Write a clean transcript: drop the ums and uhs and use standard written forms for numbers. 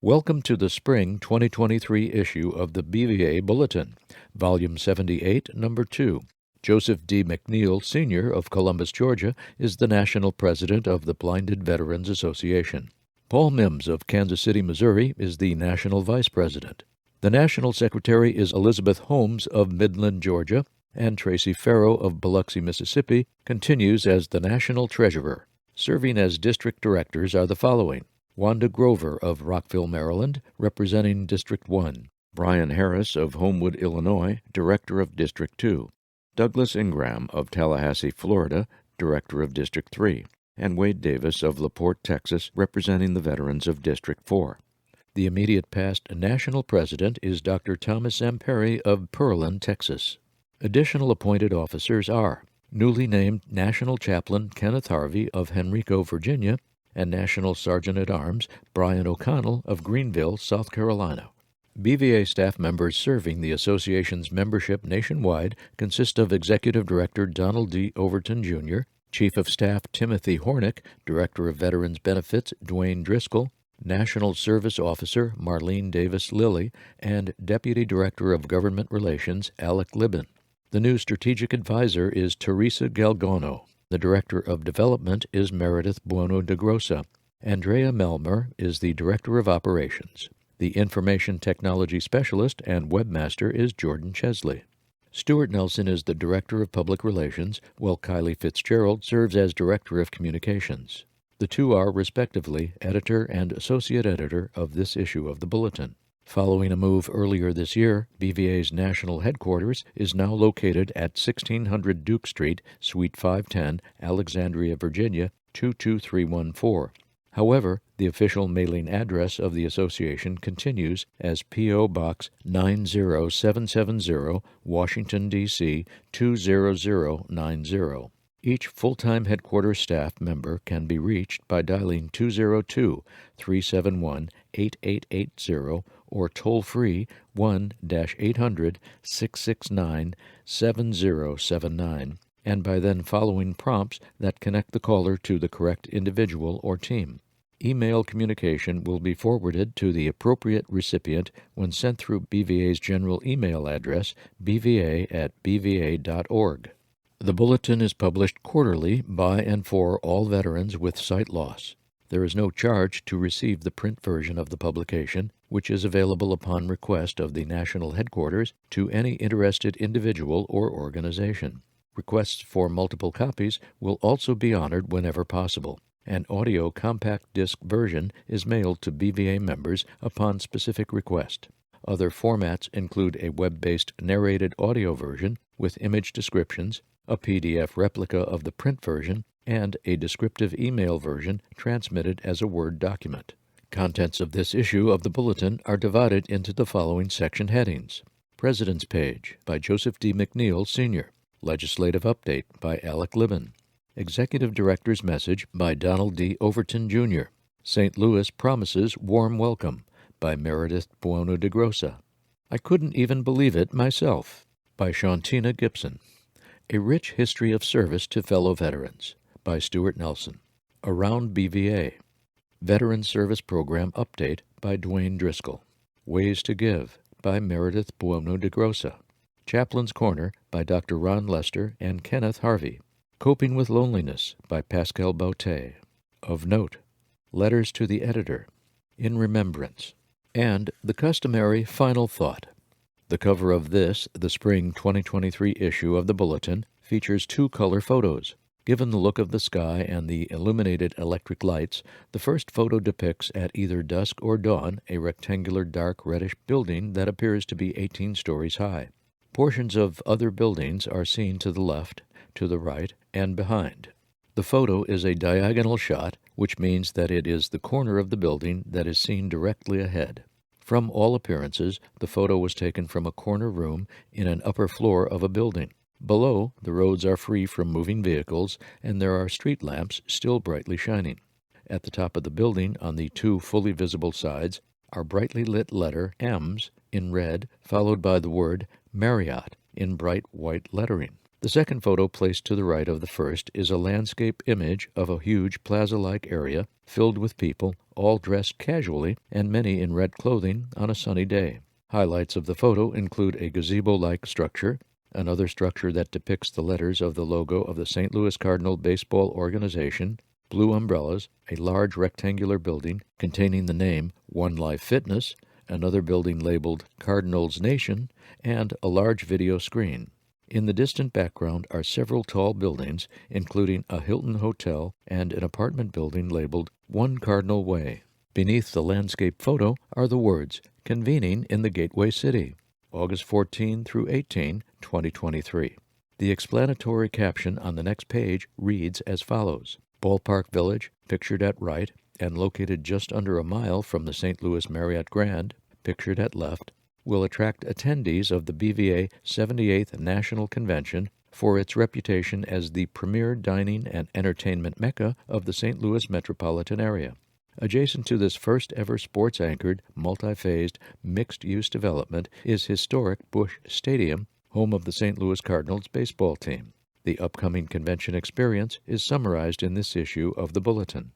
Welcome to the spring 2023 issue of the BVA Bulletin, Volume 78, Number 2. Joseph D. McNeil, Sr. of Columbus, Georgia, is the National President of the Blinded Veterans Association. Paul Mims of Kansas City, Missouri, is the National Vice President. The National Secretary is Elizabeth Holmes of Midland, Georgia, and Tracy Farrow of Biloxi, Mississippi, continues as the National Treasurer. Serving as District Directors are the following: Wanda Grover of Rockville, Maryland, representing District 1. Brian Harris of Homewood, Illinois, Director of District 2. Douglas Ingram of Tallahassee, Florida, Director of District 3. And Wade Davis of LaPorte, Texas, representing the veterans of District 4. The immediate past National President is Dr. Thomas M. Perry of Pearland, Texas. Additional appointed officers are newly named National Chaplain Kenneth Harvey of Henrico, Virginia, and National Sergeant-at-Arms Brian O'Connell of Greenville, South Carolina. BVA staff members serving the association's membership nationwide consist of Executive Director Donald D. Overton, Jr., Chief of Staff Timothy Hornick, Director of Veterans Benefits Dwayne Driscoll, National Service Officer Marlene Davis Lilly, and Deputy Director of Government Relations Alec Libben. The new Strategic Advisor is Teresa Galgano. The Director of Development is Meredith Buono de Grossa. Andrea Melmer is the Director of Operations. The Information Technology Specialist and Webmaster is Jordan Chesley. Stuart Nelson is the Director of Public Relations, while Kylie Fitzgerald serves as Director of Communications. The two are, respectively, Editor and Associate Editor of this issue of the Bulletin. Following a move earlier this year, BVA's national headquarters is now located at 1600 Duke Street, Suite 510, Alexandria, Virginia, 22314. However, the official mailing address of the association continues as P.O. Box 90770, Washington, D.C. 20090. Each full-time headquarters staff member can be reached by dialing 202-371-8880 or toll-free 1-800-669-7079, and by then following prompts that connect the caller to the correct individual or team. Email communication will be forwarded to the appropriate recipient when sent through BVA's general email address, bva@bva.org. The Bulletin is published quarterly by and for all veterans with sight loss. There is no charge to receive the print version of the publication, which is available upon request of the national headquarters to any interested individual or organization. Requests for multiple copies will also be honored whenever possible. An audio compact disc version is mailed to BVA members upon specific request. Other formats include a web-based narrated audio version with image descriptions, a PDF replica of the print version, and a descriptive email version transmitted as a Word document. Contents of this issue of the Bulletin are divided into the following section headings: President's Page by Joseph D. McNeil, Sr., Legislative Update by Alec Libben, Executive Director's Message by Donald D. Overton, Jr., St. Louis Promises Warm Welcome by Meredith Buono de Grossa, I Couldn't Even Believe It Myself by Shantina Gibson, A Rich History of Service to Fellow Veterans by Stuart Nelson, Around BVA, Veteran Service Program Update by Dwayne Driscoll, Ways to Give by Meredith Buono de Grossa, Chaplain's Corner by Dr. Ron Lester and Kenneth Harvey, Coping with Loneliness by Pascal Bautet, Of Note, Letters to the Editor, In Remembrance, and the customary final thought. The cover of this, the spring 2023 issue of the Bulletin, features two color photos. Given the look of the sky and the illuminated electric lights, the first photo depicts at either dusk or dawn a rectangular dark reddish building that appears to be 18 stories high. Portions of other buildings are seen to the left, to the right, and behind. The photo is a diagonal shot, which means that it is the corner of the building that is seen directly ahead. From all appearances, the photo was taken from a corner room in an upper floor of a building. Below, the roads are free from moving vehicles, and there are street lamps still brightly shining. At the top of the building, on the two fully visible sides, are brightly lit letter M's in red, followed by the word Marriott in bright white lettering. The second photo placed to the right of the first is a landscape image of a huge plaza-like area filled with people, all dressed casually and many in red clothing on a sunny day. Highlights of the photo include a gazebo-like structure, another structure that depicts the letters of the logo of the St. Louis Cardinal Baseball Organization, blue umbrellas, a large rectangular building containing the name One Life Fitness, another building labeled Cardinals Nation, and a large video screen. In the distant background are several tall buildings, including a Hilton Hotel and an apartment building labeled One Cardinal Way. Beneath the landscape photo are the words, "Convening in the Gateway City, August 14 through 18, 2023. The explanatory caption on the next page reads as follows: Ballpark Village, pictured at right, and located just under a mile from the St. Louis Marriott Grand, pictured at left, will attract attendees of the BVA 78th National Convention for its reputation as the premier dining and entertainment mecca of the St. Louis metropolitan area. Adjacent to this first-ever sports-anchored, multi-phased, mixed-use development is historic Busch Stadium, home of the St. Louis Cardinals baseball team. The upcoming convention experience is summarized in this issue of the Bulletin.